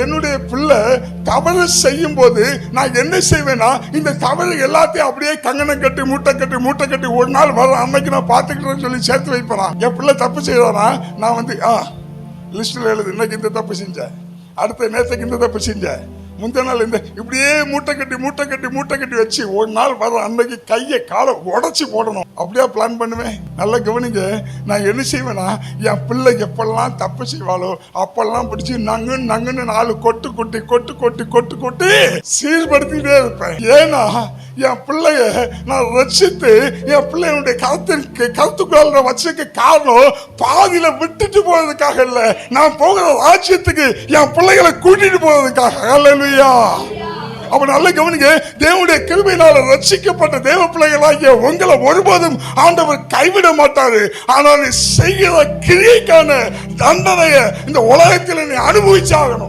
என்னுடைய பிள்ளை தவறு செய்யும் போது நான் என்ன செய்வேன்னா, இந்த தவறு எல்லாத்தையும் அப்படியே கங்கணம் கட்டி மூட்டை கட்டி ஒரு நாள் வர அன்னைக்கு நான் பார்த்துக்கிறேன்னு சொல்லி சேர்த்து வைப்பேனா. என் பிள்ளை தப்பு செய்யறானா, நான் வந்து லிஸ்ட்ல எழுது, இன்னைக்கு இந்த தப்பு செஞ்சேன், அடுத்த நேரத்துக்கு இந்த தப்பு செஞ்சேன், முந்தின நாள் இந்த, இப்படியே மூட்டை கட்டி வச்சு ஒரு நாள் வர அன்னைக்கு கையை காலை உடச்சி போடணும். அப்படியே பிளான் பண்ணுவேன். நல்லா கவனிங்க. நான் என்ன செய்வேன்னா, என் பிள்ளை எப்பெல்லாம் தப்பு செய்வாளோ அப்பெல்லாம் பிடிச்சி நங்குன்னு 4 கொட்டு சீர்படுத்திட்டே இருப்பேன். ஏன்னா என் பிள்ளைய நான் ரட்சித்து என் பிள்ளைய கருத்துக்குள்ள வச்சுக்க காரணம் பாதியில விட்டுட்டு போறதுக்காக இல்ல, நான் போகிற ராஜ்யத்துக்கு என் பிள்ளைகளை கூட்டிட்டு போறதுக்காக. அல்லேலூயா. அப்ப நல்ல கவனிங்க. தேவனுடைய கிருபையினால ரட்சிக்கப்பட்ட தேவ பிள்ளைகளாகிய உங்களை ஒருபோதும் ஆண்டவர் கைவிட மாட்டாரு. ஆனால் நீ செய்கிற கிரியைக்கான தண்டனையை இந்த உலகத்தில் நீ அனுபவிச்சாகணும்.